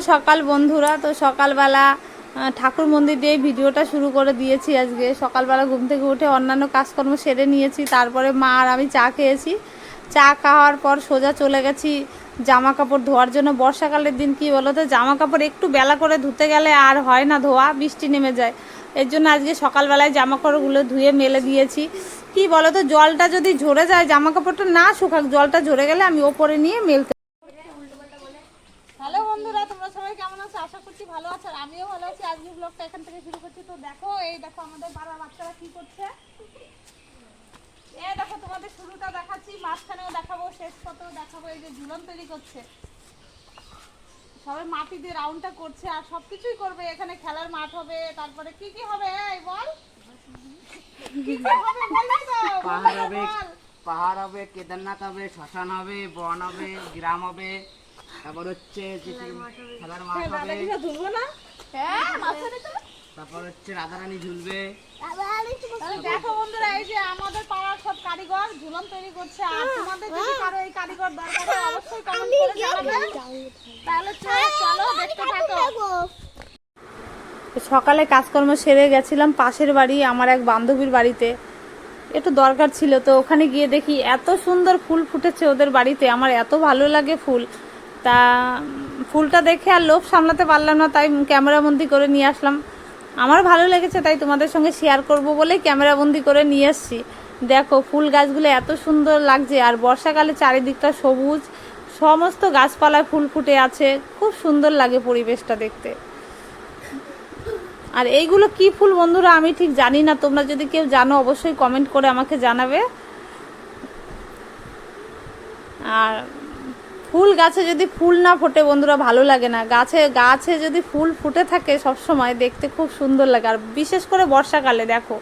সকাল বন্ধুরা। তো সকালবেলা ঠাকুর মন্দির দিয়ে ভিডিওটা শুরু করে দিয়েছি। আজকে সকালবেলা ঘুম থেকে উঠে অন্যান্য কাজকর্ম সেরে নিয়েছি, তারপরে মা আর আমি চা খেয়েছি। চা খাওয়ার পর সোজা চলে গেছি জামা কাপড় ধোয়ার জন্য। বর্ষাকালের দিন কি বলো তো, জামা কাপড় একটু বেলা করে ধুতে গেলে আর হয় না ধোয়া, বৃষ্টি নেমে যায়। এর জন্য আজকে সকালবেলায় জামা কাপড়গুলো ধুয়ে মেলে দিয়েছি। কি বলো তো, জলটা যদি ঝরে যায়, জামা কাপড়টা না শুকাক, জলটা ঝরে গেলে আমি ওপরে নিয়ে মেলতে। হ্যালো বন্ধুরা, তোমরা সবাই কেমন আছো? আশা করছি ভালো আছো, আর আমিও ভালো আছি। আজকে ব্লগটা এখান থেকে শুরু করছি। তো দেখো, এই দেখো আমাদের পাড়ার বাচ্চারা কি করছে। এই দেখো, তোমাদের শুরুটা দেখাচ্ছি, মাঝখানেও দেখাবো, শেষ কতেও দেখাবো। এই যে ঝুলন তৈরি করছে, সবাই মাটি দিয়ে রাউন্ডটা করছে আর সবকিছুই করবে। এখানে খেলার মাঠ হবে, তারপরে কি কি হবে এই বল, কি কি হবে বললেই দাও। পাহাড় হবে, কেদারনাথ হবে, শ্মশান হবে, বন হবে, গ্রাম হবে, তারপর হচ্ছে খেলার মাঠ হবে, তারপর হচ্ছে রাধারানী ঝুলবে। দেখো বন্ধুরা, এই যে আমাদের পাড়ার সব কারিগর ঝুলন তৈরি করছে। আর তোমাদের যদি কারো এই কারিগর দরকার হয় অবশ্যই কমেন্ট করে জানাবে। তাহলে চলো দেখতে থাকো। সকালে কাজকর্ম সেরে গেছিলাম পাশের বাড়ি আমার এক বান্ধবীর বাড়িতে, একটু দরকার ছিল। তো ওখানে গিয়ে দেখি এত সুন্দর ফুল ফুটেছে ওদের বাড়িতে, আমার এত ভালো লাগে ফুল। তা ফুলটা দেখে আর লোভ সামলাতে পারলাম না, তাই ক্যামেরাবন্দি করে নিয়ে আসলাম। আমার ভালো লেগেছে, তাই তোমাদের সঙ্গে শেয়ার করব বলে ক্যামেরাবন্দি করে নিয়ে এসেছি। দেখো ফুল গাছগুলো এত সুন্দর লাগছে, আর বর্ষাকালে চারিদিকটা সবুজ, সমস্ত গাছপালায় ফুল ফুটে আছে, খুব সুন্দর লাগে পরিবেশটা দেখতে। আর এইগুলো কি ফুল বন্ধুরা আমি ঠিক জানি না, তোমরা যদি কেউ জানো অবশ্যই কমেন্ট করে আমাকে জানাবে। আর ফুল গাছে যদি ফুল না ফোটে বন্ধুরা ভালো লাগে না। গাছে যদি ফুল ফুটে থাকে সব সময় দেখতে খুব সুন্দর লাগে, আর বিশেষ করে বর্ষাকালে দেখো।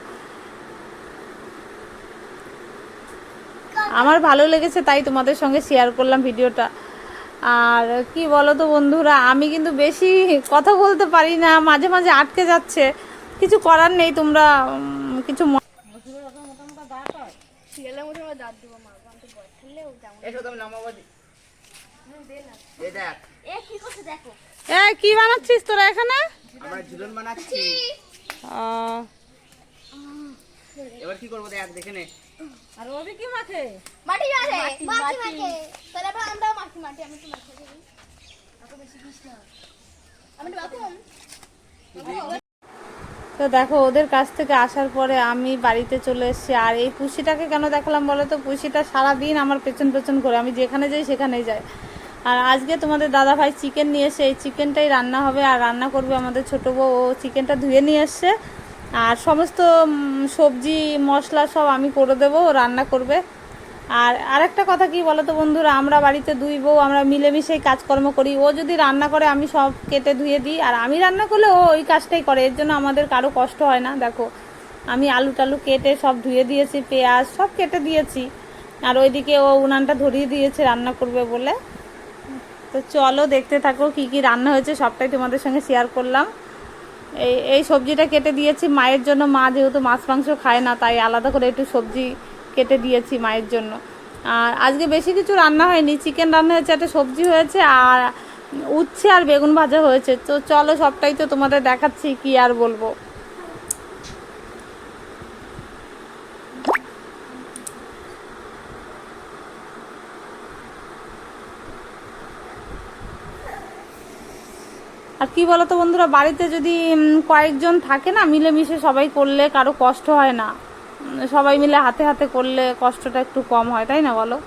আমার ভালো লেগেছে, তাই তোমাদের সঙ্গে শেয়ার করলাম ভিডিওটা। আর কি বলো তো বন্ধুরা, আমি কিন্তু বেশি কথা বলতে পারি না, মাঝে মাঝে আটকে যাচ্ছে, কিছু করার নেই। তোমরা কিছু কি বানাচ্ছিস তোরা এখানে? আমরা ঝুলন বানাচ্ছি। এবার কি করবো দেখ, দেখে নে। আর ওবি কি মাখে? মাটি মাখে। তাহলে আবার আমরা মাটি আমি তো মাখে দিই। এত বেশি দিস না। আমি তো মাখুম। তো দেখো ওদের কাছ থেকে আসার পরে আমি বাড়িতে চলে এসেছি। আর এই পুষিটাকে কেন দেখালাম বলো তো, পুষিটা সারাদিন আমার পেছন পেছন করে, আমি যেখানে যাই সেখানেই যায়। আর আজকে তোমাদের দাদা ভাই চিকেন নিয়ে এসে, এই চিকেনটাই রান্না হবে। আর রান্না করবে আমাদের ছোটো বউ, ও চিকেনটা ধুয়ে নিয়ে এসছে। আর সমস্ত সবজি মশলা সব আমি করে দেবো, ও রান্না করবে। আর আরেকটা কথা কি বলো তো বন্ধুরা, আমরা বাড়িতে দুই বউ, আমরা মিলেমিশেই কাজকর্ম করি। ও যদি রান্না করে আমি সব কেটে ধুয়ে দিই, আর আমি রান্না করলে ও ওই কাজটাই করে। এর জন্য আমাদের কারো কষ্ট হয় না। দেখো আমি আলু টালু কেটে সব ধুয়ে দিয়েছি, পেঁয়াজ সব কেটে দিয়েছি। আর ওইদিকে ও উনানটা ধরিয়ে দিয়েছে রান্না করবে বলে। তো চলো দেখতে থাকো কি কি রান্না হয়েছে, সবটাই তোমাদের সঙ্গে শেয়ার করলাম। এই সবজিটা কেটে দিয়েছি মায়ের জন্য। মা যেহেতু মাছ মাংস খায় না, তাই আলাদা করে একটু সবজি কেটে দিয়েছি মায়ের জন্য। আর আজকে বেশি কিছু রান্না হয়নি, চিকেন রান্না হয়েছে, একটা সবজি হয়েছে, আর উচ্ছে আর বেগুন ভাজা হয়েছে। তো চলো সবটাই তো তোমাদের দেখাচ্ছি, কি আর বলবো। আর কি বলতো বন্ধুরা, বাড়িতে যদি কয়েকজন থাকে না, মিলেমিশে সবাই করলে কারো কষ্ট হয় না। সবাই মিলে হাতে হাতে করলে কষ্টটা একটু কম হয়, তাই না বলো?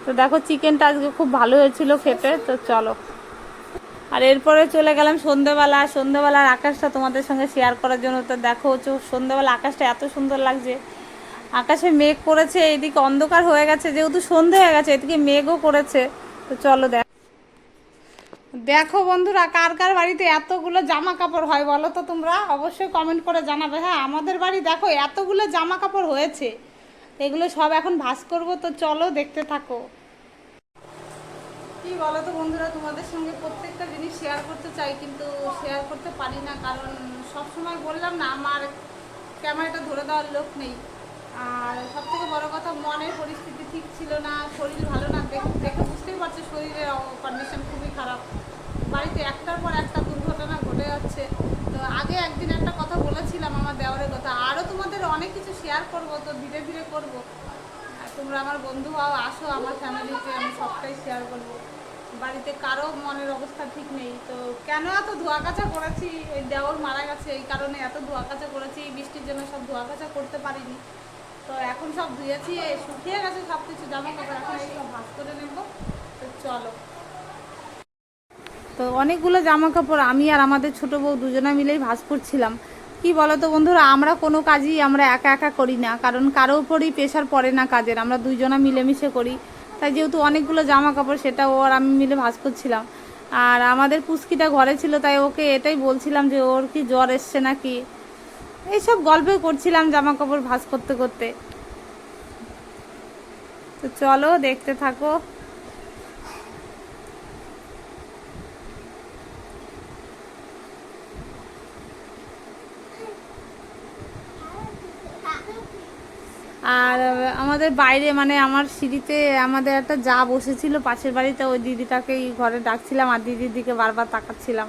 তো দেখো চিকেনটা আজকে খুব ভালো হয়েছিল খেতে। তো চলো, আর এরপরে চলে গেলাম সন্ধ্যেবেলার আকাশটা তোমাদের সঙ্গে শেয়ার করার জন্য। তো দেখো সন্ধ্যেবেলা আকাশটা এত সুন্দর লাগছে। আকাশে মেঘ করেছে, এইদিকে অন্ধকার হয়ে গেছে, যেহেতু সন্ধে হয়ে গেছে, এদিকে মেঘও করেছে। তো চলো দেখো বন্ধুরা, কার কার বাড়িতে এতগুলো জামা কাপড় হয় বলো তো তোমরা, অবশ্যই কমেন্ট করে জানাবে। হ্যাঁ, আমাদের বাড়ি দেখো এতগুলো জামা কাপড় হয়েছে, এগুলো সব এখন ভাঁজ করবো। তো চলো দেখতে থাকো। কি বলো তো বন্ধুরা, তোমাদের সঙ্গে প্রত্যেকটা জিনিস শেয়ার করতে চাই, কিন্তু শেয়ার করতে পারি না, কারণ সব সময় বললাম না আমার ক্যামেরাটা ধরে দেওয়ার লোক নেই। আর সবথেকে বড় কথা, মনের পরিস্থিতি ঠিক ছিল না, শরীর ভালো না, দেখে বুঝতেই পারছে শরীরের কন্ডিশন খুবই খারাপ। বাড়িতে একটার পর একটা দুর্ঘটনা ঘটে যাচ্ছে। তো আগে একদিন একটা কথা বলেছিলাম আমার দেওরের কথা, আরও তোমাদের অনেক কিছু শেয়ার করব, তো ধীরে ধীরে করব। আর তোমরা আমার বন্ধু হও, আসো আমার ফ্যামিলিতে, আমি সবটাই শেয়ার করব। বাড়িতে কারো মনের অবস্থা ঠিক নেই। তো কেন এত ধোয়া কাচা করেছি, ওই দেওর মারা গেছে এই কারণে এত ধোয়া কাচা করেছি, এই বৃষ্টির জন্য সব ধোয়া কাচা করতে পারিনি। তো এখন সব ধুয়েছি, শুকিয়ে গেছে সব কিছু জামা কাপড়, এখন এই সব ভাঁজ করে নেব। তো চলো। তো অনেকগুলো জামা কাপড় আমি আর আমাদের ছোট বউ দুজনে মিলেই ভাঁজ করছিলাম। কি বলো তো বন্ধুরা, আমরা কোনো কাজই আমরা একা একা করি না, কারণ কারো উপরই প্রেশার পড়ে না কাজের, আমরা দুইজনা মিলেমিশে করি। তাই যেহেতু অনেকগুলো জামা কাপড়, সেটা ও আর আমি মিলে ভাঁজ করছিলাম। আর আমাদের পুচকিটা ঘরে ছিল, তাই ওকে এটাই বলছিলাম যে ওর কি জ্বর এসছে নাকি, এইসব গল্পই করছিলাম জামা কাপড় ভাঁজ করতে করতে। তো চলো দেখতে থাকো। আর আমাদের বাইরে মানে আমার সিঁড়িতে আমাদের একটা যা বসেছিল পাশের বাড়িতে, ওই দিদিটাকেই ঘরে ডাকছিলাম আর দিদির দিকে বারবার তাকাচ্ছিলাম।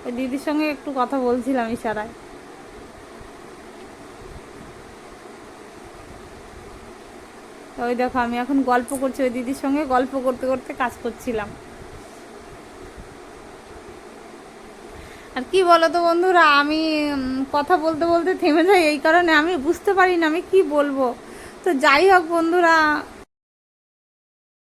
ওই দিদির সঙ্গে একটু কথা বলছিলাম ইশারায়। ওই দেখো আমি এখন গল্প করছি, ওই দিদির সঙ্গে গল্প করতে করতে কাজ করছিলাম। আর কি বলো তো বন্ধুরা, আমি কথা বলতে বলতে থেমে যাই, এই কারণে আমি বুঝতে পারি না আমি কি বলবো। তো যাই হোক বন্ধুরা,